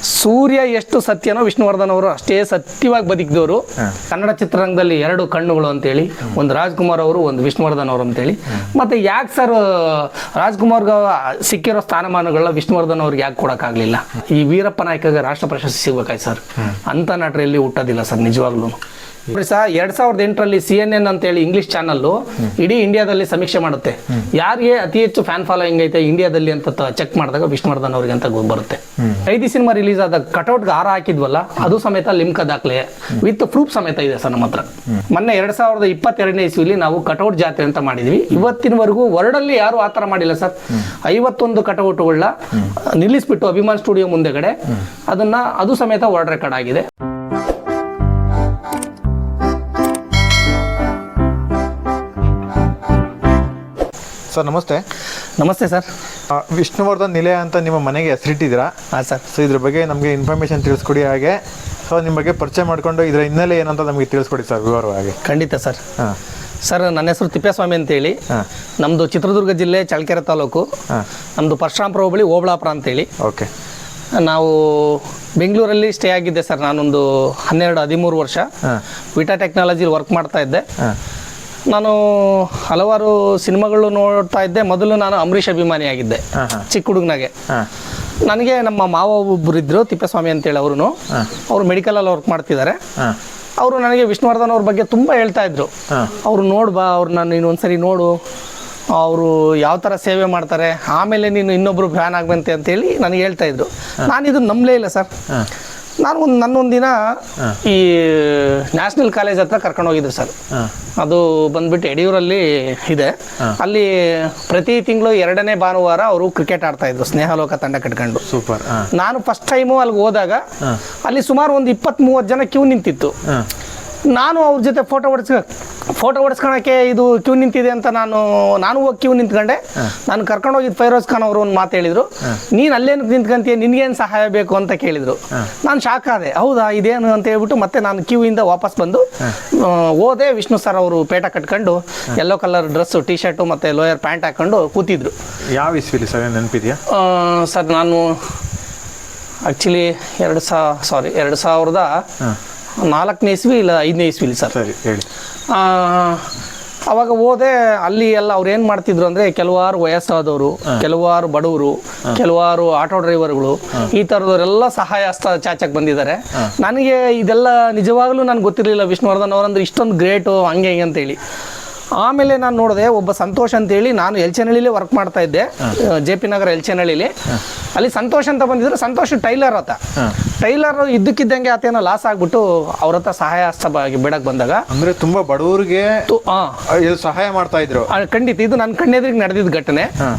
ಸೂರ್ಯ ಎಷ್ಟು ಸತ್ಯನೋ ವಿಷ್ಣುವರ್ಧನ್ ಅವರು ಅಷ್ಟೇ ಸತ್ಯವಾಗಿ ಬದುಕಿದವರು. ಕನ್ನಡ ಚಿತ್ರರಂಗದಲ್ಲಿ ಎರಡು ಕಣ್ಣುಗಳು ಅಂತೇಳಿ, ಒಂದು ರಾಜ್ಕುಮಾರ್ ಅವರು, ಒಂದು ವಿಷ್ಣುವರ್ಧನ್ ಅವರು ಅಂತೇಳಿ. ಮತ್ತೆ ಯಾಕೆ ಸರ್ ರಾಜ್ಕುಮಾರ್ಗೆ ಸಿಕ್ಕಿರೋ ಸ್ಥಾನಮಾನಗಳನ್ನ ವಿಷ್ಣುವರ್ಧನ್ ಅವ್ರಿಗೆ ಯಾಕೆ ಕೊಡೋಕ್ಕಾಗಲಿಲ್ಲ? ಈ ವೀರಪ್ಪ ನಾಯ್ಕಗೆ ರಾಷ್ಟ್ರ ಪ್ರಶಸ್ತಿ ಸಿಗ್ಬೇಕಾಯ್ತು ಸರ್. ಅಂತ ನಟರಲ್ಲಿ ಹುಟ್ಟೋದಿಲ್ಲ ಸರ್ ನಿಜವಾಗ್ಲೂ. ನೋಡಿ ಸರ್, 2008ರಲ್ಲಿ CNN ಅಂತೇಳಿ ಇಂಗ್ಲಿಷ್ ಚಾನಲ್ಲು ಇಡೀ ಇಂಡಿಯಾದಲ್ಲಿ ಸಮೀಕ್ಷೆ ಮಾಡುತ್ತೆ, ಯಾರಿಗೆ ಅತಿ ಹೆಚ್ಚು ಫ್ಯಾನ್ ಫಾಲೋಯಿಂಗ್ ಐತೆ ಇಂಡಿಯಾದಲ್ಲಿ ಅಂತ ಚೆಕ್ ಮಾಡಿದಾಗ ವಿಷ್ಣುವರ್ಧನ್ ಅವ್ರಿಗೆ ಅಂತ ಬರುತ್ತೆ. 5 ಸಿನಿಮಾ ರಿಲೀಸ್ ಆದ ಕಟೌಟ್ಗೆ ಹಾರ ಹಾಕಿದ್ವಲ್ಲ, ಅದು ಸಮೇತ ಲಿಮ್ಕಾ ದಾಖಲೆ ವಿತ್ ಪ್ರೂಫ್ ಸಮೇತ ಇದೆ ಸರ್ ನಮ್ಮ ಹತ್ರ. ಮೊನ್ನೆ 2022ನೇ ಇಸ್ವಿಲಿ ನಾವು ಕಟೌಟ್ ಜಾತ್ರೆ ಅಂತ ಮಾಡಿದ್ವಿ. ಇವತ್ತಿನವರೆಗೂ ವರ್ಲ್ಡಲ್ಲಿ ಯಾರು ಆ ಥರ ಮಾಡಿಲ್ಲ ಸರ್. 51 ಕಟೌಟ್ಗಳನ್ನ ನಿಲ್ಲಿಸ್ಬಿಟ್ಟು ಅಭಿಮಾನ್ ಸ್ಟುಡಿಯೋ ಮುಂದೆಗಡೆ ಅದು ಸಮೇತ ವರ್ಲ್ಡ್ ರೆಕಾರ್ಡ್ ಆಗಿದೆ. ಸರ್ ನಮಸ್ತೆ. ನಮಸ್ತೆ ಸರ್. ವಿಷ್ಣುವರ್ಧನ್ ನಿಲಯ ಅಂತ ನಿಮ್ಮ ಮನೆಗೆ ಹೆಸರಿಟ್ಟಿದ್ದೀರಾ? ಹಾಂ ಸರ್. ಸೊ ಇದ್ರ ಬಗ್ಗೆ ನಮಗೆ ಇನ್ಫಾರ್ಮೇಷನ್ ತಿಳಿಸ್ಕೊಡಿ. ಹಾಗೆ ಸೊ ನಿಮ್ಮ ಬಗ್ಗೆ ಪರಿಚಯ ಮಾಡಿಕೊಂಡು ಇದರ ಹಿನ್ನೆಲೆ ಏನಂತ ನಮಗೆ ತಿಳಿಸ್ಕೊಡಿ ಸರ್ ವಿವರವಾಗಿ. ಖಂಡಿತ ಸರ್. ಹಾಂ ಸರ್, ನನ್ನ ಹೆಸರು ತಿಪ್ಪೇಸ್ವಾಮಿ ಅಂತೇಳಿ. ನಮ್ಮದು ಚಿತ್ರದುರ್ಗ ಜಿಲ್ಲೆ ಚಳ್ಳಕೆರೆ ತಾಲೂಕು. ನಮ್ಮದು ಪರಶುರಾಮಪುರ ಹೋಬಳಿ ಓಬಳಾಪುರ ಅಂತೇಳಿ. ಓಕೆ. ನಾವು ಬೆಂಗಳೂರಲ್ಲಿ ಸ್ಟೇ ಆಗಿದ್ದೆ ಸರ್. ನಾನೊಂದು 12-13 ವರ್ಷ ವಿಟಾ ಟೆಕ್ನಾಲಜಿಲಿ ವರ್ಕ್ ಮಾಡ್ತಾ ಇದ್ದೆ. ನಾನು ಹಲವಾರು ಸಿನಿಮಾಗಳು ನೋಡ್ತಾ ಇದ್ದೆ. ಮೊದಲು ನಾನು ಅಂಬರೀಷ್ ಅಭಿಮಾನಿ ಆಗಿದ್ದೆ ಚಿಕ್ಕ ಹುಡುಗನಾಗೆ. ನನಗೆ ನಮ್ಮ ಮಾವ ಒಬ್ಬರು ಇದ್ದರು, ತಿಪ್ಪೇಸ್ವಾಮಿ ಅಂತೇಳಿ. ಅವರು ಮೆಡಿಕಲಲ್ಲಿ ವರ್ಕ್ ಮಾಡ್ತಿದ್ದಾರೆ. ಅವರು ನನಗೆ ವಿಷ್ಣುವರ್ಧನ್ ಅವ್ರ ಬಗ್ಗೆ ತುಂಬ ಹೇಳ್ತಾ ಇದ್ರು. ಅವರು ನೋಡ್ಬಾ, ಅವ್ರನ್ನ ನೀನು ಒಂದ್ಸರಿ ನೋಡು, ಅವರು ಯಾವ ಥರ ಸೇವೆ ಮಾಡ್ತಾರೆ, ಆಮೇಲೆ ನೀನು ಇನ್ನೊಬ್ರು ಫ್ಯಾನ್ ಆಗ್ಬಂತೆ ಅಂತೇಳಿ ನನಗೆ ಹೇಳ್ತಾ ಇದ್ರು. ನಾನು ಇದನ್ನು ನಂಬಲೇ ಇಲ್ಲ ಸರ್. ನನ್ನೊಂದು ದಿನ ಈ ನ್ಯಾಷನಲ್ ಕಾಲೇಜ್ ಹತ್ರ ಕರ್ಕೊಂಡು ಹೋಗಿದ್ರು ಸರ್. ಅದು ಬಂದ್ಬಿಟ್ಟು ಯಡಿಯೂರಲ್ಲಿ ಇದೆ. ಅಲ್ಲಿ ಪ್ರತಿ ತಿಂಗಳು 2ನೇ ಭಾನುವಾರ ಅವರು ಕ್ರಿಕೆಟ್ ಆಡ್ತಾ ಇದ್ರು, ಸ್ನೇಹಲೋಕ ತಂಡ ಕಟ್ಕೊಂಡು. ಸೂಪರ್. ನಾನು ಫಸ್ಟ್ ಟೈಮು ಅಲ್ಲಿಗೆ ಹೋದಾಗ ಅಲ್ಲಿ ಸುಮಾರು ಒಂದು 20-30 ಜನ ಕ್ಯೂ ನಿಂತಿತ್ತು. ನಾನು ಅವ್ರ ಜೊತೆ ಫೋಟೋ ಹೊಡ್ಸ್ಕೊಳಕ್ಕೆ ಇದು ಕ್ಯೂ ನಿಂತಿದೆ ಅಂತ ನಾನು ಹೋಗಿ ಕ್ಯೂ ನಿಂತ್ಕೊಂಡೆ. ನಾನು ಕರ್ಕೊಂಡು ಹೋಗಿದ್ದು ಫೈರೋಜ್ ಖಾನ್ ಅವರು ಒಂದು ಮಾತು ಹೇಳಿದ್ರು, ನೀನು ಅಲ್ಲೇನು ನಿಂತ್ಕೊಂತೀಯ, ನಿನ್ಗೇನು ಸಹಾಯ ಬೇಕು ಅಂತ ಕೇಳಿದ್ರು. ನಾನು ಶಾಕ್ ಆದೆ, ಹೌದಾ ಇದೇನು ಅಂತ ಹೇಳ್ಬಿಟ್ಟು ಮತ್ತೆ ನಾನು ಕ್ಯೂ ಇಂದ ವಾಪಸ್ ಬಂದು ಹೋದೆ. ವಿಷ್ಣು ಸರ್ ಅವರು ಪೇಟ ಕಟ್ಕೊಂಡು yellow colour dress, T shirt ಮತ್ತು ಲೋಯರ್ ಪ್ಯಾಂಟ್ ಹಾಕೊಂಡು ಕೂತಿದ್ರು. ಯಾವ ಇಸ್ವಿಲಿ ಸರ್ ನೆನಪಿದೆಯಾ? ಸರ್ ನಾನು ಆ್ಯಕ್ಚುಲಿ 2004ನೇ ಇಸ್ವಿ ಇಲ್ಲ 5ನೇ ಇಸ್ವಿಲಿ ಸರ್. ಸರಿ ಹೇಳಿ. ಅವಾಗ ಹೋದೆ. ಅಲ್ಲಿ ಎಲ್ಲ ಅವ್ರು ಏನು ಮಾಡ್ತಿದ್ರು ಅಂದರೆ, ಕೆಲವಾರು ವಯಸ್ಸಾದವರು, ಕೆಲವಾರು ಬಡವರು, ಕೆಲವಾರು ಆಟೋ ಡ್ರೈವರ್ಗಳು, ಈ ಥರದವರೆಲ್ಲ ಸಹಾಯ ಹಸ್ತ ಚಾಚಕ್ಕೆ ಬಂದಿದ್ದಾರೆ. ನನಗೆ ಇದೆಲ್ಲ ನಿಜವಾಗ್ಲೂ ನನಗೆ ಗೊತ್ತಿರಲಿಲ್ಲ ವಿಷ್ಣುವರ್ಧನ್ ಅವರಂದ್ರೆ ಇಷ್ಟೊಂದು ಗ್ರೇಟು ಹಂಗೆ ಹಿಂಗೆ ಅಂತೇಳಿ. ಆಮೇಲೆ ನಾನು ನೋಡಿದೆ, ಒಬ್ಬ ಸಂತೋಷ್ ಅಂತೇಳಿ, ನಾನು ಎಲ್ಚನಹಳ್ಳಿಲಿ ವರ್ಕ್ ಮಾಡ್ತಾ ಇದ್ದೆ, JP ನಗರ ಎಲ್ಚನಹಳ್ಳಿಲಿ. ಅಲ್ಲಿ ಸಂತೋಷ್ ಅಂತ ಬಂದಿದ್ರು. ಸಂತೋಷ್ ಟೈಲರ್ ಟೈಲರ್ ಇದ್ದಕ್ಕಿದ್ದಂಗೆ ಆತೇನೋ ಲಾಸ್ ಆಗ್ಬಿಟ್ಟು ಅವ್ರ ಹತ್ರ ಸಹಾಯ ಹಸ್ತ ಬಿಡಕ್ಕೆ ಬಂದಾಗ, ಅಂದ್ರೆ ತುಂಬಾ ಬಡವರಿಗೆ ಸಹಾಯ ಮಾಡ್ತಾ ಇದ್ರು. ಖಂಡಿತ ಇದು ನನ್ನ ಕಣ್ಣೆದ್ರಿಗೆ ನಡೆದಿದ್ದ ಘಟನೆ.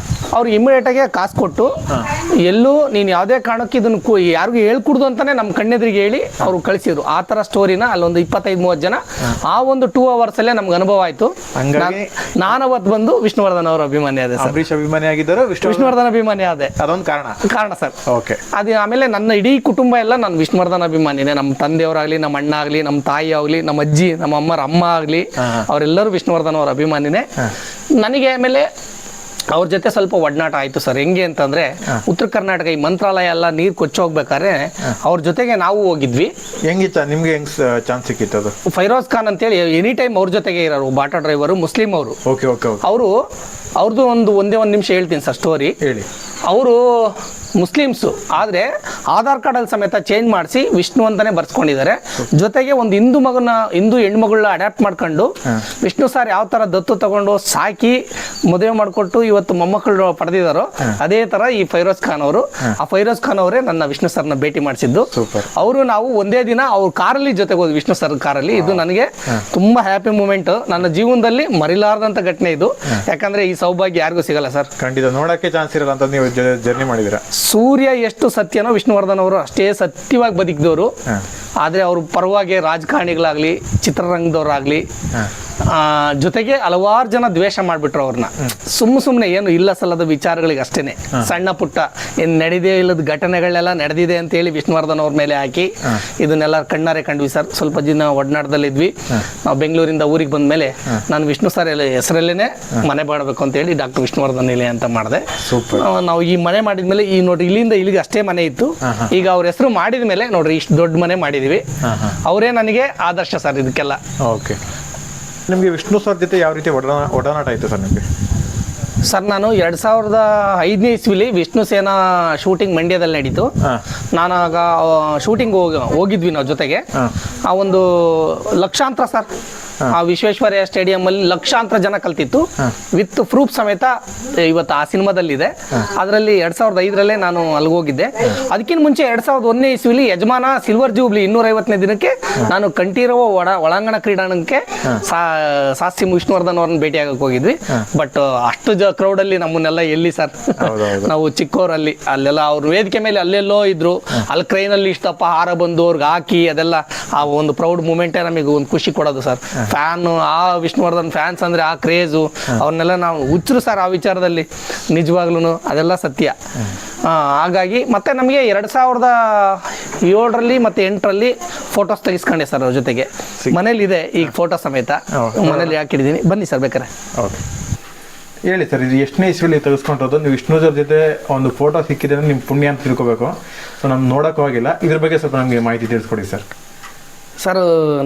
ಅವ್ರು ಇಮಿಡಿಯೇಟಾಗೆ ಕಾಸು ಕೊಟ್ಟು, ಎಲ್ಲೂ ನೀನು ಯಾವುದೇ ಕಾರಣಕ್ಕೆ ಇದನ್ನು ಯಾರಿಗೂ ಹೇಳ್ಕೊಡ್ದು ಅಂತಾನೆ ನಮ್ಮ ಕಣ್ಣೆದ್ರಿಗೆ ಹೇಳಿ ಅವರು ಕಳಿಸಿದ್ರು. ಆ ಥರ ಸ್ಟೋರಿನ ಅಲ್ಲೊಂದು 25-30 ಜನ ಆ ಒಂದು 2 ಅವರ್ಸಲ್ಲೇ ನಮ್ಗೆ ಅನುಭವ ಆಯಿತು. ನಾನು ಅವತ್ತು ಬಂದು ವಿಷ್ಣುವರ್ಧನ್ ಅವರ ಅಭಿಮಾನಿ ಆದೆ ಸರ್. ಅಂಬರೀಷ್ ಅಭಿಮಾನಿ ಆಗಿದ್ದರು, ವಿಷ್ಣುವರ್ಧನ್ ಅಭಿಮಾನಿ ಆದೆ. ಅದೊಂದು ಕಾರಣ ಸರ್. ಓಕೆ. ಅದು ಆಮೇಲೆ ನನ್ನ ಇಡೀ ಕುಟುಂಬ ಎಲ್ಲ ನಾನು ವಿಷ್ಣುವರ್ಧನ್ ಅಭಿಮಾನಿನೇ. ನಮ್ಮ ತಂದೆಯವರಾಗಲಿ, ನಮ್ಮ ಅಣ್ಣ ಆಗಲಿ, ನಮ್ಮ ತಾಯಿ ಆಗಲಿ, ನಮ್ಮ ಅಜ್ಜಿ, ನಮ್ಮ ಅಮ್ಮ ಆಗಲಿ, ಅವರೆಲ್ಲರೂ ವಿಷ್ಣುವರ್ಧನ್ ಅವರ ಅಭಿಮಾನಿನೇ. ನನಗೆ ಆಮೇಲೆ ಅವ್ರ ಜೊತೆ ಸ್ವಲ್ಪ ಒಡನಾಟ ಆಯಿತು ಸರ್. ಹೆಂಗೆ ಅಂತಂದರೆ, ಉತ್ತರ ಕರ್ನಾಟಕ ಈ ಮಂತ್ರಾಲಯ ಎಲ್ಲ ನೀರು ಕೊಚ್ಚೋಗ್ಬೇಕಾದ್ರೆ ಅವ್ರ ಜೊತೆಗೆ ನಾವು ಹೋಗಿದ್ವಿ. ಹೆಂಗಿತ್ತ ನಿಮ್ಗೆ, ಹೆಂಗ್ ಚಾನ್ಸ್ ಸಿಕ್ಕಿತ್ತು ಅದು? ಫೈರೋಜ್ ಖಾನ್ ಅಂತೇಳಿ ಎನಿ ಟೈಮ್ ಅವ್ರ ಜೊತೆಗೆ ಇರೋರು, ಒಬ್ಬ ಆಟೋ ಡ್ರೈವರು, ಮುಸ್ಲಿಂ ಅವರು. ಅವ್ರದ್ದು ಒಂದೇ ಒಂದು ನಿಮಿಷ ಹೇಳ್ತೀನಿ ಸರ್ ಸ್ಟೋರಿ. ಹೇಳಿ. ಅವರು ಮುಸ್ಲಿಮ್ಸು, ಆದರೆ ಆಧಾರ್ ಕಾರ್ಡಲ್ಲಿ ಸಮೇತ ಚೇಂಜ್ ಮಾಡಿಸಿ ವಿಷ್ಣು ಅಂತಾನೆ ಬರ್ಸ್ಕೊಂಡಿದ್ದಾರೆ. ಜೊತೆಗೆ ಒಂದು ಹಿಂದೂ ಹೆಣ್ಮಗಳನ್ನ ಅಡ್ಯಾಪ್ಟ್ ಮಾಡ್ಕೊಂಡು ವಿಷ್ಣು ಸರ್ ಯಾವ ಥರ ದತ್ತು ತಗೊಂಡು ಸಾಕಿ ಮದುವೆ ಮಾಡಿಕೊಟ್ಟು ಇವತ್ತು ಮೊಮ್ಮಕ್ಕಳು ಪಡೆದಿದ್ದಾರೋ, ಅದೇ ಥರ ಈ ಫೈರೋಜ್ ಖಾನ್ ಅವರು. ಆ ಫೈರೋಜ್ ಖಾನ್ ಅವರೇ ನನ್ನ ವಿಷ್ಣು ಸರ್ನ ಭೇಟಿ ಮಾಡಿಸಿದ್ದು. ನಾವು ಒಂದೇ ದಿನ ಅವ್ರ ಕಾರಲ್ಲಿ ಜೊತೆಗೆ ಹೋದ್ವಿ, ವಿಷ್ಣು ಸರ್ ಕಾರಲ್ಲಿ. ಇದು ನನಗೆ ತುಂಬ ಹ್ಯಾಪಿ ಮೂಮೆಂಟ್, ನನ್ನ ಜೀವನದಲ್ಲಿ ಮರಿಲಾರದಂಥ ಘಟನೆ ಇದು. ಯಾಕಂದ್ರೆ ಈ ಸೌಭಾಗ್ಯ ಯಾರಿಗೂ ಸಿಗಲ್ಲ ಸರ್. ಖಂಡಿತ ನೋಡಕ್ಕೆ ಚಾನ್ಸ್ ಇರಲ್ಲ ಅಂತ ನೀವು ಜರ್ನಿ ಮಾಡಿದಿರ. ಸೂರ್ಯ ಎಷ್ಟು ಸತ್ಯನೋ ವಿಷ್ಣುವರ್ಧನ್ ಅವರು ಅಷ್ಟೇ ಸತ್ಯವಾಗಿ ಬದುಕಿದವರು. ಆದರೆ ಅವ್ರ ಪರವಾಗಿ ರಾಜಕಾರಣಿಗಳಾಗಲಿ, ಚಿತ್ರರಂಗದವರಾಗಲಿ, ಜೊತೆಗೆ ಹಲವಾರು ಜನ ದ್ವೇಷ ಮಾಡಿಬಿಟ್ರು ಅವ್ರನ್ನ. ಸುಮ್ಮನೆ ಏನು ಇಲ್ಲ ಸಲ್ಲದ ವಿಚಾರಗಳಿಗೆ ಅಷ್ಟೇನೆ, ಸಣ್ಣ ಪುಟ್ಟ ಏನು ನಡೆದೇ ಇಲ್ಲದ ಘಟನೆಗಳೆಲ್ಲ ನಡೆದಿದೆ ಅಂತೇಳಿ ವಿಷ್ಣುವರ್ಧನ್ ಅವ್ರ ಮೇಲೆ ಹಾಕಿ ಇದನ್ನೆಲ್ಲ ಕಣ್ಣಾರೆ ಕಂಡ್ವಿ ಸರ್. ಸ್ವಲ್ಪ ದಿನ ಒಡನಾಟದಲ್ಲಿದ್ವಿ. ನಾವು ಬೆಂಗಳೂರಿಂದ ಊರಿಗೆ ಬಂದ ಮೇಲೆ ನಾನು ವಿಷ್ಣು ಸರ್ ಹೆಸರಲ್ಲೇನೆ ಮನೆ ಮಾಡಬೇಕು ಅಂತೇಳಿ ಡಾಕ್ಟರ್ ವಿಷ್ಣುವರ್ಧನ್ ನಿಲಯ ಅಂತ ಮಾಡಿದೆ. ನಾವು ಈ ಮನೆ ಮಾಡಿದ್ಮೇಲೆ ಈ ನೋಡ್ರಿ ಇಲ್ಲಿಂದ ಇಲ್ಲಿಗೆ ಅಷ್ಟೇ ಮನೆ ಇತ್ತು. ಈಗ ಅವ್ರ ಹೆಸರು ಮಾಡಿದ ಮೇಲೆ ನೋಡ್ರಿ ಇಷ್ಟು ದೊಡ್ಡ ಮನೆ ಮಾಡಿದೀವಿ. ಅವರೇ ನನಗೆ ಆದರ್ಶ ಸರ್ ಇದಕ್ಕೆಲ್ಲ. ಓಕೆ, ನಿಮಗೆ ವಿಷ್ಣು ಸರ್ ಜೊತೆ ಯಾವ ರೀತಿ ಒಡನಾಟ ಆಯಿತು ಸರ್ ನಿಮಗೆ? ಸರ್ ನಾನು 2005ನೇ ಇಸ್ವಿಲಿ ವಿಷ್ಣು ಸೇನಾ ಶೂಟಿಂಗ್ ಮಂಡ್ಯದಲ್ಲಿ ನಡೀತು. ನಾನು ಆಗ ಶೂಟಿಂಗ್ ಹೋಗಿದ್ವಿ ನಾವು ಜೊತೆಗೆ. ಆ ಒಂದು ಲಕ್ಷಾಂತರ ಸರ್, ಆ ವಿಶ್ವೇಶ್ವರಯ್ಯ ಸ್ಟೇಡಿಯಂ ಅಲ್ಲಿ ಲಕ್ಷಾಂತರ ಜನ ಕಲ್ತಿತ್ತು ವಿತ್ ಪ್ರೂಫ್ ಸಮೇತ. ಇವತ್ತು ಆ ಸಿನಿಮಾದಲ್ಲಿದೆ. ಅದರಲ್ಲಿ 2005ರಲ್ಲೇ ನಾನು ಅಲ್ಲಿಗೆ ಹೋಗಿದ್ದೆ. ಅದಕ್ಕಿಂತ ಮುಂಚೆ 2001ನೇ ಇಸ್ವಿಲಿ ಯಜಮಾನ ಸಿಲ್ವರ್ ಜೂಬ್ಲಿ 250ನೇ ದಿನಕ್ಕೆ ನಾನು ಕಂಠೀರವ ಒಳಾಂಗಣ ಕ್ರೀಡಾಂಗಣಕ್ಕೆ ಸಾಸ್ತಿ ವಿಷ್ಣುವರ್ಧನ್ ಅವ್ರನ್ನ ಭೇಟಿಯಾಗಕ್ಕೆ ಹೋಗಿದ್ವಿ. ಬಟ್ ಅಷ್ಟು ಕ್ರೌಡಲ್ಲಿ ನಮ್ಮನ್ನೆಲ್ಲ ಎಲ್ಲಿ ಸರ್, ನಾವು ಚಿಕ್ಕವರಲ್ಲಿ ಅಲ್ಲೆಲ್ಲ ಅವ್ರ ವೇದಿಕೆ ಮೇಲೆ ಅಲ್ಲೆಲ್ಲೋ ಇದ್ರು. ಅಲ್ಲಿ ಕ್ರೈನಲ್ಲಿ ಇಷ್ಟಪ್ಪ ಹಾರ ಬಂದು ಅವ್ರಿಗೆ ಹಾಕಿ ಅದೆಲ್ಲ ಆ ಒಂದು ಪ್ರೌಡ್ ಮೂಮೆಂಟೇ ನಮಗೆ ಒಂದು ಖುಷಿ ಕೊಡೋದು ಸರ್. ಫ್ಯಾನ್, ಆ ವಿಷ್ಣುವರ್ಧನ್ ಫ್ಯಾನ್ಸ್ ಅಂದ್ರೆ ಆ ಕ್ರೇಜು, ಅವ್ರನ್ನೆಲ್ಲ ನಾವು ಹುಚ್ಚರು ಸರ್ ಆ ವಿಚಾರದಲ್ಲಿ. ನಿಜವಾಗ್ಲೂ ಅದೆಲ್ಲ ಸತ್ಯ. ಹಾಗಾಗಿ ಮತ್ತೆ ನಮಗೆ 2007ರಲ್ಲಿ ಮತ್ತೆ 8ರಲ್ಲಿ ಫೋಟೋಸ್ ತೆಗಿಸ್ಕೊಂಡೆ ಸರ್ ಅವ್ರ ಜೊತೆಗೆ. ಮನೇಲಿ ಇದೆ ಈಗ ಫೋಟೋ ಸಮೇತ, ಮನೇಲಿ ಹಾಕಿದ್ದೀನಿ. ಬನ್ನಿ ಸರ್ ಬೇಕಾರೆ. ಓಕೆ, ಹೇಳಿ ಸರ್, ಇದು ಎಷ್ಟನೇ ಇಸ್ವಿಲಿ ತೆಗೆಸ್ಕೊಂಡದ್ದು? ನೀವು ವಿಷ್ಣು ಸರ್ ಜೊತೆ ಒಂದು ಫೋಟೋ ಸಿಕ್ಕಿದೆ ಅಂದ್ರೆ ನಿಮ್ಮ ಪುಣ್ಯ ಅಂತ ತಿಳ್ಕೊಬೇಕು. ಸೊ ನಮ್ಗೆ ನೋಡೋಕ್ಕೂ ಆಗಿಲ್ಲ, ಇದ್ರ ಬಗ್ಗೆ ಸ್ವಲ್ಪ ನಮಗೆ ಮಾಹಿತಿ ತಿಳಿಸ್ಕೊಡಿ ಸರ್. ಸರ್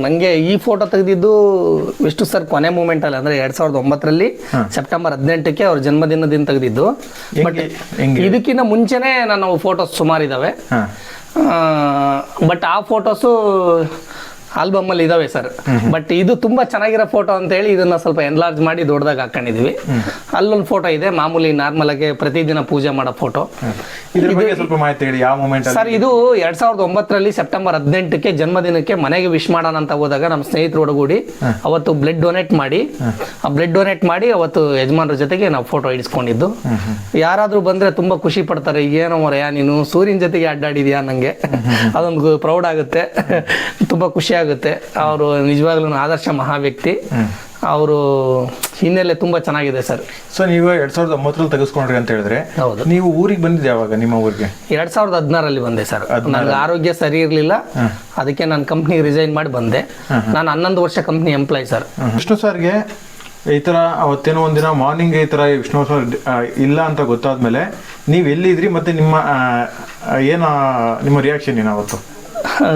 ನನಗೆ ಈ ಫೋಟೋ ತೆಗೆದಿದ್ದು ವಿಷ್ಣು ಸರ್ ಕೊನೆ ಮೂಮೆಂಟಲ್ಲಿ, ಅಂದರೆ 2009ರಲ್ಲಿ ಸೆಪ್ಟೆಂಬರ್ 18ಕ್ಕೆ ಅವ್ರ ಜನ್ಮದಿನದಿಂದ ತೆಗೆದಿದ್ದು. ಬಟ್ ಇದಕ್ಕಿಂತ ಮುಂಚೆನೇ ನಾನು ಫೋಟೋಸ್ ಸುಮಾರಿದ್ದಾವೆ. ಬಟ್ ಆ ಫೋಟೋಸು ಆಲ್ಬಮಲ್ಲಿ ಇದಾವೆ ಸರ್. ಬಟ್ ಇದು ತುಂಬಾ ಚೆನ್ನಾಗಿರೋ ಫೋಟೋ ಅಂತ ಹೇಳಿ ಇದನ್ನ ಸ್ವಲ್ಪ ಎನ್ಲಾರ್ಜ್ ಮಾಡಿ ದೊಡ್ಡದಾಗಿ ಹಾಕೊಂಡಿದೀವಿ. ಅಲ್ಲೊಂದು ಫೋಟೋ ಇದೆ, ಮಾಮೂಲಿ ನಾರ್ಮಲ್ ಆಗಿ ಪ್ರತಿದಿನ ಪೂಜೆ ಮಾಡೋ ಫೋಟೋ. ಸ್ವಲ್ಪ ಮಾಹಿತಿ ಹೇಳಿ, ಯಾವ ಮೂಮೆಂಟ್ ಸರ್? ಇದು 2009ರಲ್ಲಿ ಸೆಪ್ಟೆಂಬರ್ 18ಕ್ಕೆ ಜನ್ಮದಿನಕ್ಕೆ ಮನೆಗೆ ವಿಶ್ ಮಾಡೋಣ ಅಂತ ಹೋದಾಗ ನಮ್ಮ ಸ್ನೇಹಿತರು ಒಡಗೂಡಿ ಅವತ್ತು ಬ್ಲಡ್ ಡೊನೇಟ್ ಮಾಡಿ, ಆ ಬ್ಲಡ್ ಡೊನೇಟ್ ಮಾಡಿ ಅವತ್ತು ಯಜಮಾನ್ರ ಜೊತೆಗೆ ನಾವು ಫೋಟೋ ಇಡಿಸ್ಕೊಂಡಿದ್ದು. ಯಾರಾದ್ರೂ ಬಂದ್ರೆ ತುಂಬಾ ಖುಷಿ ಪಡ್ತಾರೆ. ಏನೋ ಮರೆಯ ನೀನು ಸೂರ್ಯನ ಜೊತೆಗೆ ಅಡ್ಡಾಡಿದ್ಯಾ, ನಂಗೆ ಅದೊಂದು ಪ್ರೌಡ್ ಆಗುತ್ತೆ, ತುಂಬಾ ಖುಷಿ ಆಗುತ್ತೆ. ಅವರು ನಿಜವಾಗ್ಲೂ ಆದರ್ಶ ಮಹಾ ವ್ಯಕ್ತಿ. ಅವರು ಹಿನ್ನೆಲೆ ತುಂಬಾ ಚೆನ್ನಾಗಿದೆ ಸರ್. ಸೊ ನೀವು 2009ರಲ್ಲಿ ತೆಗೆಸ್ಕೊಂಡ್ರಿ ಅಂತ ಹೇಳಿದ್ರೆ, ಹೌದು. ನೀವು ಊರಿಗೆ ಬಂದಿದ್ದೆ ಯಾವಾಗ? ನಿಮ್ಮ ಊರಿಗೆ 2016ರಲ್ಲಿ ಬಂದೆ ಸರ್. ನನಗೆ ಆರೋಗ್ಯ ಸರಿ ಇರಲಿಲ್ಲ, ಅದಕ್ಕೆ ನಾನು ಕಂಪ್ನಿ ರಿಸೈನ್ ಮಾಡಿ ಬಂದೆ. ನಾನು 11 ವರ್ಷ ಕಂಪ್ನಿ ಎಂಪ್ಲಾಯ್ ಸರ್. ವಿಷ್ಣು ಸರ್ಗೆ ಈ ಥರ ಅವತ್ತೇನೋ ಒಂದಿನ ಮಾರ್ನಿಂಗ್ ಈ ಥರ ವಿಷ್ಣು ಸರ್ ಇಲ್ಲ ಅಂತ ಗೊತ್ತಾದ್ಮೇಲೆ ನೀವು ಎಲ್ಲಿದ್ರಿ ಮತ್ತೆ ನಿಮ್ಮ ರಿಯಾಕ್ಷನ್ ಏನು ಅವತ್ತು?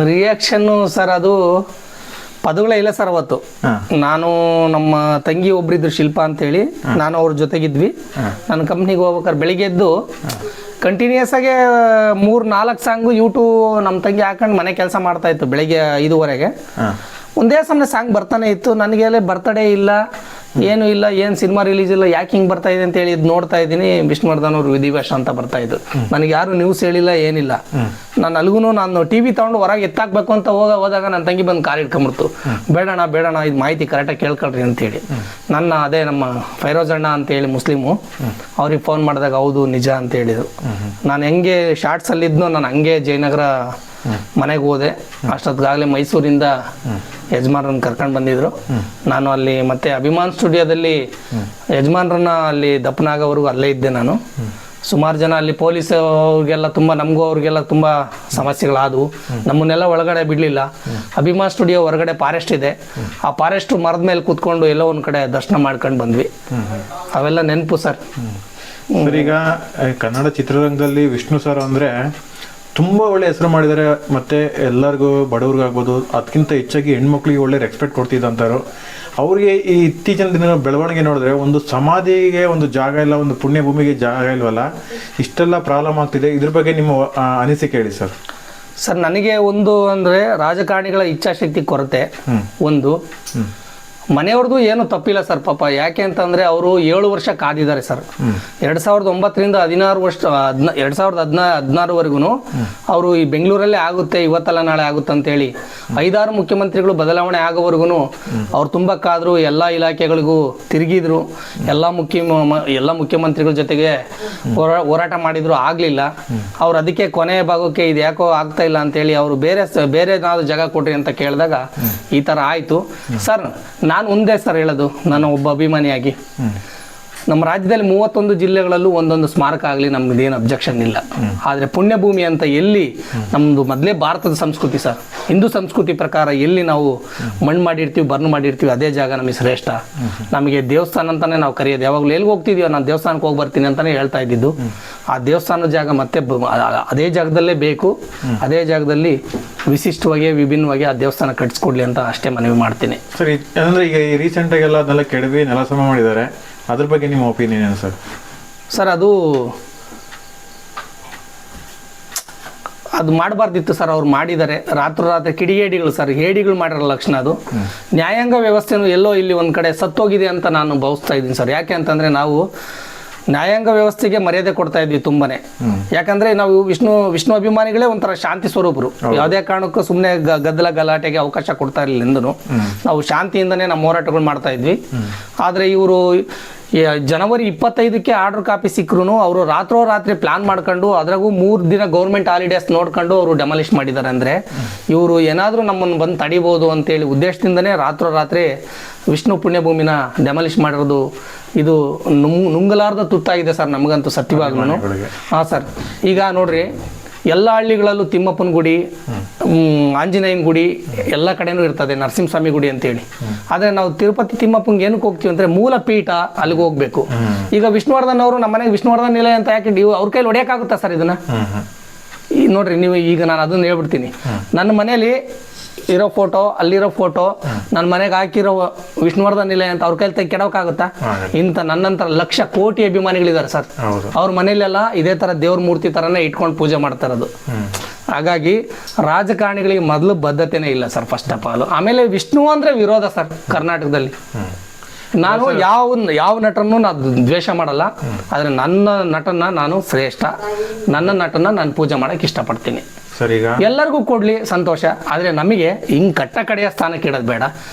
ರಿಯಾಕ್ಷನ್ನು ಸರ್, ಅದು ಪದಗಳೇ ಇಲ್ಲ ಸರ್. ಅವತ್ತು ನಾನು, ನಮ್ಮ ತಂಗಿ ಒಬ್ರಿದ್ರು ಶಿಲ್ಪಾ ಅಂತೇಳಿ, ನಾನು ಅವ್ರ ಜೊತೆಗಿದ್ವಿ. ನಾನು ಕಂಪ್ನಿಗೆ ಹೋಗ್ಬೇಕಾದ್ರೆ ಬೆಳಿಗ್ಗೆ ಎದ್ದು ಕಂಟಿನ್ಯೂಸ್ ಆಗಿ 3-4 ಸಾಂಗು ಯೂಟ್ಯೂಬ್ ನಮ್ಮ ತಂಗಿ ಹಾಕೊಂಡು ಮನೆ ಕೆಲಸ ಮಾಡ್ತಾ ಇತ್ತು. ಬೆಳಿಗ್ಗೆ 5ವರೆಗೆ ಒಂದೇ ಸಮಯ ಸಾಂಗ್ ಬರ್ತಾನೆ ಇತ್ತು. ನನಗೆ ಬರ್ತಡೇ ಇಲ್ಲ, ಏನು ಇಲ್ಲ, ಏನು ಸಿನಿಮಾ ರಿಲೀಸ್ ಇಲ್ಲ, ಯಾಕೆ ಹಿಂಗೆ ಬರ್ತಾ ಇದೆ ಅಂತ ಹೇಳಿ ಇದು ನೋಡ್ತಾ ಇದ್ದೀನಿ. ವಿಷ್ಣುವರ್ಧನ್ ಅವರು ವಿಧಿವೇಶ ಅಂತ ಬರ್ತಾ ಇದ್ದು. ನನಗೆ ಯಾರು ನ್ಯೂಸ್ ಹೇಳಿಲ್ಲ, ಏನಿಲ್ಲ. ನಾನು ಅಲ್ಗೂ ನಾನು ಟಿವಿ ತಗೊಂಡು ಹೊರಗೆ ಎತ್ತಾಕ್ಬೇಕು ಅಂತ ಹೋದಾಗ ನನ್ನ ತಂಗಿ ಬಂದು ಕಾರ್ ಇಟ್ಕೊಂಡ್ಬಿಡ್ತು. ಬೇಡಣ ಇದು ಮಾಹಿತಿ ಕರೆಕ್ಟಾಗಿ ಕೇಳ್ಕೊಳ್ರಿ ಅಂತೇಳಿ. ಅದೇ ನಮ್ಮ ಫೈರೋಜ್ ಅಣ್ಣ ಅಂತೇಳಿ ಮುಸ್ಲಿಮು, ಅವ್ರಿಗೆ ಫೋನ್ ಮಾಡಿದಾಗ ಹೌದು ನಿಜ ಅಂತ ಹೇಳಿದರು. ನಾನು ಹೆಂಗೆ ಶಾರ್ಟ್ಸಲ್ಲಿದ್ನೋ ನಾನು ಹಂಗೆ ಜಯನಗರ ಮನೆಗೆ ಹೋದೆ. ಅಷ್ಟೊತ್ತಿಗಾಗಲೇ ಮೈಸೂರಿಂದ ಯಜಮಾನ್ರನ್ನ ಕರ್ಕೊಂಡು ಬಂದಿದ್ರು. ನಾನು ಅಲ್ಲಿ ಮತ್ತೆ ಅಭಿಮಾನ್ ಸ್ಟುಡಿಯೋದಲ್ಲಿ ಯಜಮಾನ್ರನ್ನ ಅಲ್ಲಿ ದಪ್ಪನಾಗೋವರೆಗೂ ಅಲ್ಲೇ ಇದ್ದೆ ನಾನು. ಸುಮಾರು ಜನ ಅಲ್ಲಿ ಪೊಲೀಸ್ ಅವ್ರಿಗೆಲ್ಲ ತುಂಬ, ನಮಗೂ ಅವ್ರಿಗೆಲ್ಲ ತುಂಬ ಸಮಸ್ಯೆಗಳಾದವು. ನಮ್ಮನ್ನೆಲ್ಲ ಒಳಗಡೆ ಬಿಡಲಿಲ್ಲ. ಅಭಿಮಾನ್ ಸ್ಟುಡಿಯೋ ಹೊರಗಡೆ ಫಾರೆಸ್ಟ್ ಇದೆ. ಆ ಫಾರೆಸ್ಟ್ ಮರದ ಮೇಲೆ ಕೂತ್ಕೊಂಡು ಎಲ್ಲೋ ಒಂದು ಕಡೆ ದರ್ಶನ ಮಾಡ್ಕೊಂಡು ಬಂದ್ವಿ. ಅವೆಲ್ಲ ನೆನಪು ಸರ್. ಈಗ ಕನ್ನಡ ಚಿತ್ರರಂಗದಲ್ಲಿ ವಿಷ್ಣು ಸರ್ ಅಂದರೆ ತುಂಬ ಒಳ್ಳೆ ಹೆಸರು ಮಾಡಿದ್ದಾರೆ. ಮತ್ತು ಎಲ್ಲರಿಗೂ ಬಡವ್ರಿಗಾಗ್ಬೋದು, ಅದಕ್ಕಿಂತ ಹೆಚ್ಚಾಗಿ ಹೆಣ್ಮಕ್ಳಿಗೆ ಒಳ್ಳೆ ರೆಸ್ಪೆಕ್ಟ್ ಕೊಡ್ತಿದ್ದಂಥವ್ರು. ಅವ್ರಿಗೆ ಈ ಇತ್ತೀಚಿನ ದಿನ ಬೆಳವಣಿಗೆ ನೋಡಿದ್ರೆ ಒಂದು ಸಮಾಧಿಗೆ ಒಂದು ಜಾಗ ಇಲ್ಲ, ಒಂದು ಪುಣ್ಯ ಭೂಮಿಗೆ ಜಾಗ ಇಲ್ವಲ್ಲ, ಇಷ್ಟೆಲ್ಲ ಪ್ರಾಬ್ಲಮ್ ಆಗ್ತಿದೆ. ಇದ್ರ ಬಗ್ಗೆ ನಿಮ್ಮ ಅನಿಸಿಕೆ ಹೇಳಿ ಸರ್. ಸರ್, ನನಗೆ ಒಂದು ಅಂದರೆ ರಾಜಕಾರಣಿಗಳ ಇಚ್ಛಾಶಕ್ತಿ ಕೊರತೆ ಒಂದು. ಮನೆಯವ್ರದ್ದು ಏನು ತಪ್ಪಿಲ್ಲ ಸರ್ ಪಾಪ. ಯಾಕೆ ಅಂತಂದರೆ ಅವರು 7 ವರ್ಷ ಕಾದಿದ್ದಾರೆ ಸರ್. 2009ರಿಂದ 2016ವರೆಗೂ ಅವರು ಈ ಬೆಂಗಳೂರಲ್ಲೇ ಆಗುತ್ತೆ, ಇವತ್ತಲ್ಲ ನಾಳೆ ಆಗುತ್ತೆ ಅಂತೇಳಿ 5-6 ಮುಖ್ಯಮಂತ್ರಿಗಳು ಬದಲಾವಣೆ ಆಗೋವರೆಗೂ ಅವ್ರು ತುಂಬ ಕಾದ್ರು. ಎಲ್ಲ ಇಲಾಖೆಗಳಿಗೂ ತಿರುಗಿದ್ರು. ಎಲ್ಲ ಮುಖ್ಯಮಂತ್ರಿಗಳ ಜೊತೆಗೆ ಹೋರಾಟ ಮಾಡಿದ್ರು, ಆಗಲಿಲ್ಲ. ಅವ್ರು ಅದಕ್ಕೆ ಕೊನೆಯ ಭಾಗಕ್ಕೆ ಇದು ಯಾಕೋ ಆಗ್ತಾ ಇಲ್ಲ ಅಂತೇಳಿ ಅವರು ಬೇರೆ ಏನಾದ್ರು ಜಾಗ ಕೊಟ್ರಿ ಅಂತ ಕೇಳಿದಾಗ ಈ ಥರ ಆಯಿತು ಸರ್. ನಾನು ನಾನು ಒಂದೇ ಸರ್ ಹೇಳೋದು, ನಾನು ಒಬ್ಬ ಅಭಿಮಾನಿಯಾಗಿ ನಮ್ಮ ರಾಜ್ಯದಲ್ಲಿ 31 ಜಿಲ್ಲೆಗಳಲ್ಲೂ ಒಂದೊಂದು ಸ್ಮಾರಕ ಆಗಲಿ ನಮ್ದೇನು ಅಬ್ಜೆಕ್ಷನ್ ಇಲ್ಲ. ಆದರೆ ಪುಣ್ಯಭೂಮಿ ಅಂತ ಎಲ್ಲಿ ನಮ್ಮದು ಮೊದಲೇ ಭಾರತದ ಸಂಸ್ಕೃತಿ ಸರ್, ಹಿಂದೂ ಸಂಸ್ಕೃತಿ ಪ್ರಕಾರ ಎಲ್ಲಿ ನಾವು ಮಣ್ಣು ಮಾಡಿರ್ತೀವಿ, ಬರ್ನ್ ಮಾಡಿರ್ತೀವಿ, ಅದೇ ಜಾಗ ನಮಗೆ ಶ್ರೇಷ್ಠ. ನಮಗೆ ದೇವಸ್ಥಾನ ಅಂತಾನೆ ನಾವು ಕರೆಯೋದು. ಯಾವಾಗಲೂ ಎಲ್ಲಿಗೆ ಹೋಗ್ತಿದೀವೋ ನಾನು ದೇವಸ್ಥಾನಕ್ಕೆ ಹೋಗಿ ಬರ್ತೀನಿ ಅಂತಾನೆ ಹೇಳ್ತಾ ಇದ್ದಿದ್ದು. ಆ ದೇವಸ್ಥಾನದ ಜಾಗ ಮತ್ತೆ ಅದೇ ಜಾಗದಲ್ಲೇ ಬೇಕು, ಅದೇ ಜಾಗದಲ್ಲಿ ವಿಶಿಷ್ಟವಾಗಿ ವಿಭಿನ್ನವಾಗಿ ಆ ದೇವಸ್ಥಾನ ಕಟ್ಟಿಸ್ಕೊಡ್ಲಿ ಅಂತ ಅಷ್ಟೇ ಮನವಿ ಮಾಡ್ತೀನಿ. ಸರ್, ಅಂದರೆ ಈಗ ಈ ರೀಸೆಂಟಾಗೆಲ್ಲ ಅದನ್ನೆಲ್ಲ ಕೆಡವಿ ನೆಲಸಮ ಮಾಡಿದ್ದಾರೆ, ಅದ್ರ ಬಗ್ಗೆ ನಿಮ್ಮ ಒಪಿನಿಯನ್ ಏನು ಸರ್? ಸರ್, ಅದು ಮಾಡಬಾರ್ದಿತ್ತು ಸರ್, ಅವ್ರು ಮಾಡಿದ್ದಾರೆ. ರಾತ್ರಿ ಕಿಡಿಗೇಡಿಗಳು ಸರ್, ಹೇಡಿಗಳು ಮಾಡಿರೋ ಲಕ್ಷಣ ಅದು. ನ್ಯಾಯಾಂಗ ವ್ಯವಸ್ಥೆನೂ ಎಲ್ಲೋ ಇಲ್ಲಿ ಒಂದು ಕಡೆ ಸತ್ತೋಗಿದೆ ಅಂತ ನಾನು ಭಾವಿಸ್ತಾ ಇದ್ದೀನಿ ಸರ್. ಯಾಕೆ ಅಂತಂದರೆ ನಾವು ನ್ಯಾಯಾಂಗ ವ್ಯವಸ್ಥೆಗೆ ಮರ್ಯಾದೆ ಕೊಡ್ತಾ ಇದ್ವಿ ತುಂಬಾನೇ. ಯಾಕಂದ್ರೆ ನಾವು ವಿಷ್ಣು ಅಭಿಮಾನಿಗಳೇ ಒಂಥರ ಶಾಂತಿ ಸ್ವರೂಪರು. ಯಾವುದೇ ಕಾರಣಕ್ಕೂ ಸುಮ್ಮನೆ ಗದ್ದಲ ಗಲಾಟೆಗೆ ಅವಕಾಶ ಕೊಡ್ತಾ ಇರಲಿಲ್ಲ ಎಂದನು. ನಾವು ಶಾಂತಿಯಿಂದನೇ ನಮ್ಮ ಹೋರಾಟಗಳು ಮಾಡ್ತಾ ಇದ್ವಿ. ಆದರೆ ಇವರು ಜನವರಿ 25ಕ್ಕೆ ಆರ್ಡರ್ ಕಾಪಿ ಸಿಕ್ಕರು ಅವರು ರಾತ್ರೋರಾತ್ರಿ ಪ್ಲಾನ್ ಮಾಡ್ಕೊಂಡು ಅದ್ರಾಗೂ 3 ದಿನ ಗೌರ್ಮೆಂಟ್ ಹಾಲಿಡೇಸ್ ನೋಡ್ಕೊಂಡು ಅವರು ಡೆಮಾಲಿಷ್ ಮಾಡಿದ್ದಾರೆ. ಅಂದರೆ ಇವರು ಏನಾದರೂ ನಮ್ಮನ್ನು ಬಂದು ತಡಿಬೋದು ಅಂತೇಳಿ ಉದ್ದೇಶದಿಂದನೇ ರಾತ್ರೋರಾತ್ರಿ ವಿಷ್ಣು ಪುಣ್ಯಭೂಮಿನ ಡೆಮಾಲಿಷ್ ಮಾಡಿರೋದು ಇದು ನುಂಗಲಾರ್ದ ತುತ್ತಾಗಿದೆ ಸರ್ ನಮಗಂತೂ ಸತ್ಯವಾಗ್ಲೂ. ಹಾಂ ಸರ್, ಈಗ ನೋಡ್ರಿ, ಎಲ್ಲ ಹಳ್ಳಿಗಳಲ್ಲೂ ತಿಮ್ಮಪ್ಪನ ಗುಡಿ, ಆಂಜನೇಯನ ಗುಡಿ ಎಲ್ಲ ಕಡೆನೂ ಇರ್ತದೆ, ನರಸಿಂಹಸ್ವಾಮಿ ಗುಡಿ ಅಂತೇಳಿ. ಆದರೆ ನಾವು ತಿರುಪತಿ ತಿಮ್ಮಪ್ಪಂಗೆ ಏನಕ್ಕೆ ಹೋಗ್ತೀವಿ ಅಂದರೆ ಮೂಲ ಪೀಠ ಅಲ್ಲಿಗೆ ಹೋಗ್ಬೇಕು. ಈಗ ವಿಷ್ಣುವರ್ಧನ್ ಅವರು ನಮ್ಮ ಮನೆಗೆ ವಿಷ್ಣುವರ್ಧನ್ ನಿಲಯ ಅಂತ ಯಾಕೆ ನೀವು ಅವ್ರ ಕೈಲಿ ಹೊಡೆಯೋಕ್ಕಾಗುತ್ತಾ ಸರ್ ಇದನ್ನ? ಈ ನೋಡ್ರಿ, ನೀವು ಈಗ ನಾನು ಅದನ್ನ ಹೇಳ್ಬಿಡ್ತೀನಿ. ನನ್ನ ಮನೇಲಿ ಇರೋ ಫೋಟೋ, ಅಲ್ಲಿರೋ ಫೋಟೋ, ನನ್ನ ಮನೆಗೆ ಹಾಕಿರೋ ವಿಷ್ಣುವರ್ಧನ್ ನಿಲಯ ಅಂತ ಅವ್ರ ಕೈಲಿ ಕೆಡೋಕ್ಕಾಗುತ್ತಾ? ಇಂಥ ನನ್ನಂತರ ಲಕ್ಷ ಕೋಟಿ ಅಭಿಮಾನಿಗಳಿದ್ದಾರೆ ಸರ್. ಅವ್ರ ಮನೇಲೆಲ್ಲ ಇದೇ ತರ ದೇವ್ರ ಮೂರ್ತಿ ತರನೇ ಇಟ್ಕೊಂಡು ಪೂಜೆ ಮಾಡ್ತಾ ಇರೋದು. ಹಾಗಾಗಿ ರಾಜಕಾರಣಿಗಳಿಗೆ ಮೊದಲು ಬದ್ಧತೆನೇ ಇಲ್ಲ ಸರ್, ಫಸ್ಟ್ ಆಫ್ ಆಲ್. ಆಮೇಲೆ ವಿಷ್ಣು ಅಂದ್ರೆ ವಿರೋಧ ಸರ್ ಕರ್ನಾಟಕದಲ್ಲಿ. ನಾನು ಯಾವ ನಟನೂ ನಾನು ದ್ವೇಷ ಮಾಡಲ್ಲ, ಆದರೆ ನನ್ನ ನಟನ ನಾನು ಶ್ರೇಷ್ಠ, ನನ್ನ ನಟನ ನಾನು ಪೂಜೆ ಮಾಡಕ್ಕೆ ಇಷ್ಟಪಡ್ತೀನಿ. ಎಲ್ಲರಿಗೂ ಕೊಡ್ಲಿ ಸಂತೋಷ, ಆದರೆ ನಮಗೆ ಹಿಂಗ್ ಕಟ್ಟ ಕಡೆಯ ಸ್ಥಾನಕ್ಕೆ ಇಡೋದು ಬೇಡ.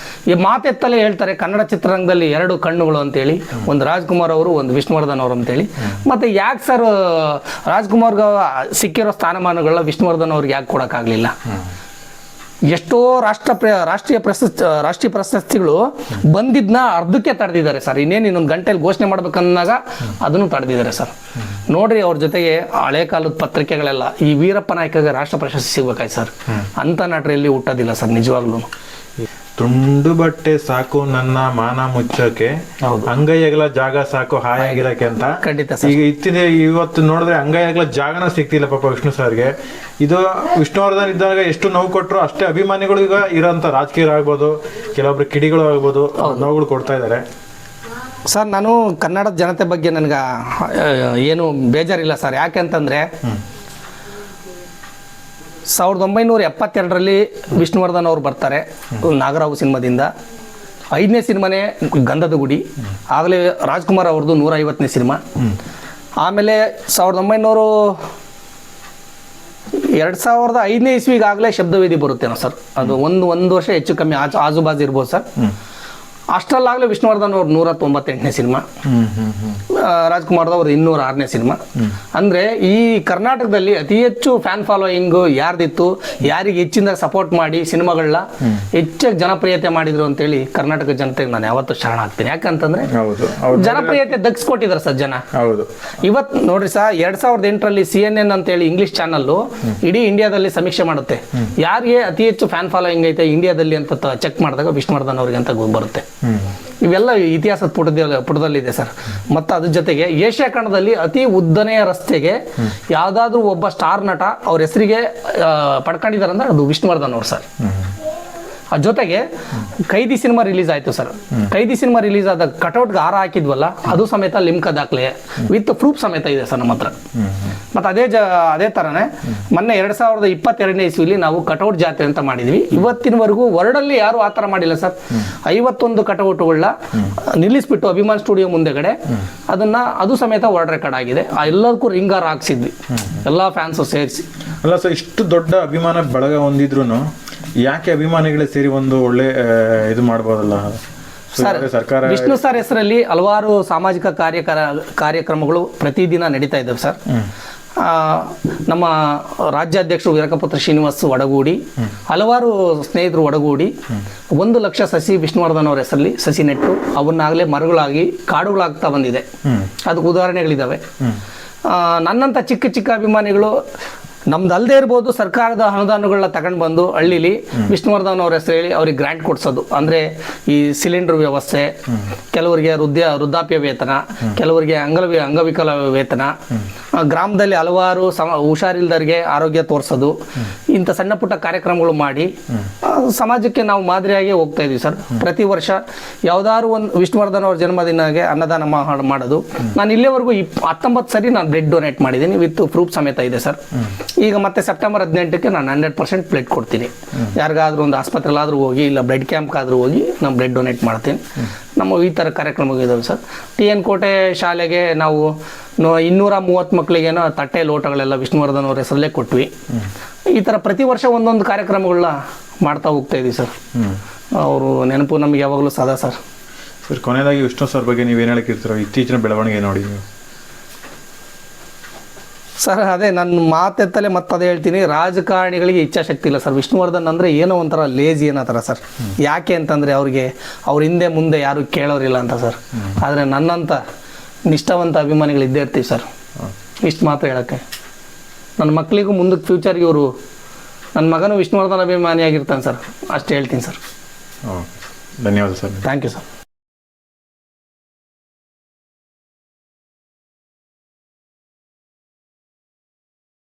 ಈ ಮಾತೆತ್ತಲೇ ಹೇಳ್ತಾರೆ ಕನ್ನಡ ಚಿತ್ರರಂಗದಲ್ಲಿ 2 ಕಣ್ಣುಗಳು ಅಂತೇಳಿ, ಒಂದು ರಾಜ್ಕುಮಾರ್ ಅವರು, ಒಂದು ವಿಷ್ಣುವರ್ಧನ್ ಅವರು ಅಂತೇಳಿ. ಮತ್ತೆ ಯಾಕೆ ಸರ್ ರಾಜ್ಕುಮಾರ್ಗೆ ಸಿಕ್ಕಿರೋ ಸ್ಥಾನಮಾನಗಳನ್ನ ವಿಷ್ಣುವರ್ಧನ್ ಅವ್ರಿಗೆ ಯಾಕೆ ಕೊಡೋಕ್ಕಾಗಲಿಲ್ಲ? ಎಷ್ಟೋ ರಾಷ್ಟ್ರೀಯ ಪ್ರಶಸ್ತಿಗಳು ಬಂದಿದ್ನ ಅರ್ಧಕ್ಕೆ ತಡೆದಿದ್ದಾರೆ ಸರ್. ಇನ್ನೊಂದು ಗಂಟೆಯಲ್ಲಿ ಘೋಷಣೆ ಮಾಡ್ಬೇಕನ್ನಾಗ ಅದನ್ನು ತಡೆದಿದ್ದಾರೆ ಸರ್. ನೋಡ್ರಿ, ಅವ್ರ ಜೊತೆಗೆ ಹಳೆ ಕಾಲದ ಪತ್ರಿಕೆಗಳೆಲ್ಲ ಈ ವೀರಪ್ಪ ನಾಯ್ಕಗೆ ರಾಷ್ಟ್ರ ಪ್ರಶಸ್ತಿ ಸಿಗ್ಬೇಕಾಯ್ತು ಸರ್. ಅಂತ ನಟರಲ್ಲಿ ಹುಟ್ಟೋದಿಲ್ಲ ಸರ್ ನಿಜವಾಗ್ಲೂ. ತುಂಡು ಬಟ್ಟೆ ಸಾಕು ನನ್ನ ಮಾನ ಮುಚ್ಚೋಕೆ, ಅಂಗೈಯಗಲ ಜಾಗ ಸಾಕು ಹಾಯಾಗಿರಕ್ಕೆ ಅಂತ. ಖಂಡಿತ. ಈಗ ಇವತ್ತು ನೋಡಿದ್ರೆ ಅಂಗೈಯಗಲ ಜಾಗನ ಸಿಗ್ತಿಲ್ಲ ಪಾಪ ವಿಷ್ಣು ಸರ್ಗೆ. ಇದು ವಿಷ್ಣುವರ್ಧನ್ ಇದ್ದಾಗ ಎಷ್ಟು ನೋವು ಕೊಟ್ಟರು ಅಷ್ಟೇ ಅಭಿಮಾನಿಗಳಿಗ ಇರೋಂಥ ರಾಜಕೀಯ ಆಗ್ಬೋದು, ಕೆಲವೊಬ್ರು ಕಿಡಿಗಳು ಆಗ್ಬೋದು, ನೋವುಗಳು ಕೊಡ್ತಾ ಇದ್ದಾರೆ ಸರ್. ನಾನು ಕನ್ನಡದ ಜನತೆ ಬಗ್ಗೆ ನನಗೆ ಏನು ಬೇಜಾರಿಲ್ಲ ಸರ್. ಯಾಕೆಂತಂದ್ರೆ 1972ರಲ್ಲಿ ವಿಷ್ಣುವರ್ಧನ್ ಅವರು ಬರ್ತಾರೆ ನಾಗರಾವು ಸಿನಿಮಾದಿಂದ. 5ನೇ ಸಿನಿಮಾನೇ ಗಂಧದ ಗುಡಿ. ಆಗಲೇ ರಾಜ್ಕುಮಾರ್ ಅವ್ರದ್ದು 150ನೇ ಸಿನಿಮಾ. ಆಮೇಲೆ 2005ನೇ ಇಸ್ವಿಗಾಗಲೇ ಶಬ್ದವೇದಿ ಬರುತ್ತೇನೋ ಸರ್. ಅದು ಒಂದು ವರ್ಷ ಹೆಚ್ಚು ಕಮ್ಮಿ ಆಜುಬಾಜು ಇರ್ಬೋದು ಸರ್. ಅಷ್ಟರಲ್ಲಾಗಲೇ ವಿಷ್ಣುವರ್ಧನ್ ಅವ್ರ 198ನೇ ಸಿನಿಮಾ, ರಾಜ್ಕುಮಾರ್ ಅವ್ರ 206ನೇ ಸಿನಿಮಾ. ಅಂದ್ರೆ ಈ ಕರ್ನಾಟಕದಲ್ಲಿ ಅತಿ ಹೆಚ್ಚು ಫ್ಯಾನ್ ಫಾಲೋಯಿಂಗ್ ಯಾರ್ದಿತ್ತು, ಯಾರಿಗೆ ಹೆಚ್ಚಿನ ಸಪೋರ್ಟ್ ಮಾಡಿ ಸಿನಿಮಾಗಳನ್ನ ಹೆಚ್ಚಾಗಿ ಜನಪ್ರಿಯತೆ ಮಾಡಿದ್ರು ಅಂತೇಳಿ ಕರ್ನಾಟಕ ಜನತೆಗೆ ನಾನು ಯಾವತ್ತೂ ಶರಣ ಆಗ್ತೀನಿ. ಯಾಕಂತಂದ್ರೆ ಜನಪ್ರಿಯತೆ ದಕ್ಸ್ಕೊಟ್ಟಿದ್ದಾರೆ ಸರ್ ಜನ. ಇವತ್ತು ನೋಡ್ರಿ ಸರ್, 2008ರಲ್ಲಿ CNN ಅಂತೇಳಿ ಇಂಗ್ಲಿಷ್ ಚಾನಲ್ ಇಡೀ ಇಂಡಿಯಾದಲ್ಲಿ ಸಮೀಕ್ಷೆ ಮಾಡುತ್ತೆ, ಯಾರಿಗೆ ಅತಿ ಹೆಚ್ಚು ಫ್ಯಾನ್ ಫಾಲೋಯಿಂಗ್ ಐತೆ ಇಂಡಿಯಾದಲ್ಲಿ ಅಂತ ಚೆಕ್ ಮಾಡಿದಾಗ ವಿಷ್ಣುವರ್ಧನ್ ಅವ್ರಿಗೆ ಅಂತ ಬರುತ್ತೆ. ಇವೆಲ್ಲ ಇತಿಹಾಸದ ಪುಟದಲ್ಲಿದೆ ಸರ್. ಮತ್ತು ಅದ್ರ ಜೊತೆಗೆ ಏಷ್ಯಾ ಖಂಡದಲ್ಲಿ ಅತಿ ಉದ್ದನೆಯ ರಸ್ತೆಗೆ ಯಾವ್ದಾದ್ರು ಒಬ್ಬ ಸ್ಟಾರ್ ನಟ ಅವ್ರ ಹೆಸರಿಗೆ ಪಡ್ಕೊಂಡಿದ್ದಾರೆ ಅಂದ್ರೆ ಅದು ವಿಷ್ಣುವರ್ಧನ್ ಅವ್ರು ಸರ್. ಅದ್ರ ಜೊತೆಗೆ ಕೈದಿ ಸಿನಿಮಾ ರಿಲೀಸ್ ಆಯ್ತು ಸರ್. ಕೈದಿ ಸಿನಿಮಾ ರಿಲೀಸ್ ಆದ ಕಟೌಟ್ಗೆ ಹಾರ ಹಾಕಿದ್ವಲ್ಲ, ಅದು ಸಮೇತ ಲಿಮ್ಕಾ ದಾಖಲೆ ವಿತ್ ಪ್ರೂಫ್ ಸಮೇತ ಇದೆ ಸರ್ ನಮ್ಮ ಹತ್ರ. ಮತ್ತು ಅದೇ ಥರನೇ ಮೊನ್ನೆ 2022ನೇ ಇಸ್ವಿಲಿ ನಾವು ಕಟೌಟ್ ಜಾತ್ರೆ ಅಂತ ಮಾಡಿದ್ವಿ. ಇವತ್ತಿನವರೆಗೂ ವರ್ಲ್ಡಲ್ಲಿ ಯಾರು ಆ ಥರ ಮಾಡಿಲ್ಲ ಸರ್. 51 ಕಟೌಟ್ಗಳನ್ನ ನಿಲ್ಲಿಸ್ಬಿಟ್ಟು ಅಭಿಮಾನ್ ಸ್ಟುಡಿಯೋ ಮುಂದೆಗಡೆ ಅದು ಸಮೇತ ವರ್ಲ್ಡ್ ರೆಕಾರ್ಡ್ ಆಗಿದೆ. ಎಲ್ಲದಕ್ಕೂ ರಿಂಗಾರ್ ಹಾಕ್ಸಿದ್ವಿ ಎಲ್ಲ ಫ್ಯಾನ್ಸು ಸೇರಿಸಿ. ಅಲ್ಲ ಸರ್, ಇಷ್ಟು ದೊಡ್ಡ ಅಭಿಮಾನ ಬಳಗ ಹೊಂದಿದ್ರು ಯಾಕೆ ಅಭಿಮಾನಿಗಳೇ ಸೇರಿ ಒಂದು ಒಳ್ಳೆ ಇದು ಮಾಡ್ಬೋದಲ್ಲ ಸರ್ಕಾರ? ವಿಷ್ಣು ಸರ್ ಹೆಸರಲ್ಲಿ ಹಲವಾರು ಸಾಮಾಜಿಕ ಕಾರ್ಯಕ್ರಮಗಳು ಪ್ರತಿದಿನ ನಡೀತಾ ಇದ್ದಾವೆ ಸರ್. ನಮ್ಮ ರಾಜ್ಯಾಧ್ಯಕ್ಷರು ವೀರಕಪುತ್ರ ಶ್ರೀನಿವಾಸ್ ಒಡಗೂಡಿ, ಹಲವಾರು ಸ್ನೇಹಿತರು ಒಡಗೂಡಿ 1 ಲಕ್ಷ ಸಸಿ ವಿಷ್ಣುವರ್ಧನ್ ಅವರ ಹೆಸರಲ್ಲಿ ಸಸಿ ನೆಟ್ಟು ಅವನ್ನಾಗಲೇ ಮರಗಳಾಗಿ ಕಾಡುಗಳಾಗ್ತಾ ಬಂದಿದೆ. ಅದಕ್ಕೆ ಉದಾಹರಣೆಗಳಿದ್ದಾವೆ. ನನ್ನಂಥ ಚಿಕ್ಕ ಚಿಕ್ಕ ಅಭಿಮಾನಿಗಳು ನಮ್ದು ಅಲ್ಲದೆ ಇರ್ಬೋದು, ಸರ್ಕಾರದ ಅನುದಾನಗಳನ್ನ ತಗೊಂಡು ಬಂದು ಹಳ್ಳಿಲಿ ವಿಷ್ಣುವರ್ಧನ್ ಅವ್ರ ಹೆಸರು ಹೇಳಿ ಅವ್ರಿಗೆ ಗ್ರ್ಯಾಂಟ್ ಕೊಡ್ಸೋದು. ಅಂದರೆ ಈ ಸಿಲಿಂಡರ್ ವ್ಯವಸ್ಥೆ, ಕೆಲವರಿಗೆ ವೃದ್ಧಾಪ್ಯ ವೇತನ, ಕೆಲವರಿಗೆ ಅಂಗವಿಕಲ ವೇತನ, ಗ್ರಾಮದಲ್ಲಿ ಹಲವಾರು ಹುಷಾರಿಲ್ದರಿಗೆ ಆರೋಗ್ಯ ತೋರಿಸೋದು, ಇಂಥ ಸಣ್ಣ ಪುಟ್ಟ ಕಾರ್ಯಕ್ರಮಗಳು ಮಾಡಿ ಸಮಾಜಕ್ಕೆ ನಾವು ಮಾದರಿಯಾಗಿ ಹೋಗ್ತಾ ಇದೀವಿ ಸರ್. ಪ್ರತಿ ವರ್ಷ ಯಾವುದಾದ್ರು ಒಂದು ವಿಷ್ಣುವರ್ಧನ್ ಅವ್ರ ಜನ್ಮದಿನಕ್ಕೆ ಅನ್ನದಾನ ಮಾಡೋದು. ನಾನು ಇಲ್ಲಿವರೆಗೂ 19 ಸರಿ ನಾನು ಬ್ಲಡ್ ಡೊನೇಟ್ ಮಾಡಿದ್ದೀನಿ, ವಿತ್ ಪ್ರೂಫ್ ಸಮೇತ ಇದೆ ಸರ್. ಈಗ ಮತ್ತೆ ಸೆಪ್ಟೆಂಬರ್ 18ಕ್ಕೆ ನಾನು 100% ಬ್ಲಡ್ ಕೊಡ್ತೀನಿ. ಯಾರಿಗಾದ್ರೂ ಒಂದು ಆಸ್ಪತ್ರೆಲಾದ್ರೂ ಹೋಗಿ, ಇಲ್ಲ ಬ್ಲಡ್ ಕ್ಯಾಂಪ್ಗಾದ್ರೂ ಹೋಗಿ ನಾನು ಬ್ಲಡ್ ಡೊನೇಟ್ ಮಾಡ್ತೀನಿ. ನಮ್ಮ ಈ ಥರ ಕಾರ್ಯಕ್ರಮಗಳಿದ್ದಾವೆ ಸರ್. TN ಕೋಟೆ ಶಾಲೆಗೆ ನಾವು 230 ಮಕ್ಕಳಿಗೇನೋ ತಟ್ಟೆ ಲೋಟಗಳೆಲ್ಲ ವಿಷ್ಣುವರ್ಧನ್ ಅವ್ರ ಹೆಸರಲ್ಲೇ ಕೊಟ್ವಿ. ಈ ಥರ ಪ್ರತಿ ವರ್ಷ ಒಂದೊಂದು ಕಾರ್ಯಕ್ರಮಗಳನ್ನ ಮಾಡ್ತಾ ಹೋಗ್ತಾ ಇದೀವಿ ಸರ್. ಅವರು ನೆನಪು ನಮಗೆ ಯಾವಾಗಲೂ ಸದಾ ಸರ್. ಸರ್, ಕೊನೆಯದಾಗಿ ವಿಷ್ಣು ಸರ್ ಬಗ್ಗೆ ನೀವೇನು ಹೇಳಕ್ಕಿರ್ತೀರೋ, ಇತ್ತೀಚಿನ ಬೆಳವಣಿಗೆ ನೋಡಿ ನೀವು? ಸರ್ ಅದೇ ನನ್ನ ಮಾತೆತ್ತಲೇ ಅದೇ ಹೇಳ್ತೀನಿ, ರಾಜಕಾರಣಿಗಳಿಗೆ ಇಚ್ಛಾಶಕ್ತಿ ಇಲ್ಲ ಸರ್. ವಿಷ್ಣುವರ್ಧನ್ ಅಂದರೆ ಏನೋ ಒಂಥರ ಲೇಜಿ ಏನೋ ಥರ ಸರ್. ಯಾಕೆ ಅಂತಂದರೆ ಅವ್ರ ಹಿಂದೆ ಮುಂದೆ ಯಾರು ಕೇಳೋರಿಲ್ಲ ಅಂತ ಸರ್. ಆದರೆ ನನ್ನಂಥ ನಿಷ್ಠಾವಂತ ಅಭಿಮಾನಿಗಳು ಇದ್ದೇ ಇರ್ತೀವಿ ಸರ್. ಇಷ್ಟು ಮಾತ್ರ ಹೇಳೋಕ್ಕೆ, ನನ್ನ ಮಕ್ಕಳಿಗೂ ಮುಂದಕ್ಕೆ ಫ್ಯೂಚರ್ಗೆ ಇವರು, ನನ್ನ ಮಗನೂ ವಿಷ್ಣುವರ್ಧನ್ ಅಭಿಮಾನಿಯಾಗಿರ್ತಾನೆ ಸರ್. ಅಷ್ಟು ಹೇಳ್ತೀನಿ ಸರ್. ಧನ್ಯವಾದ ಸರ್. Thank you sir.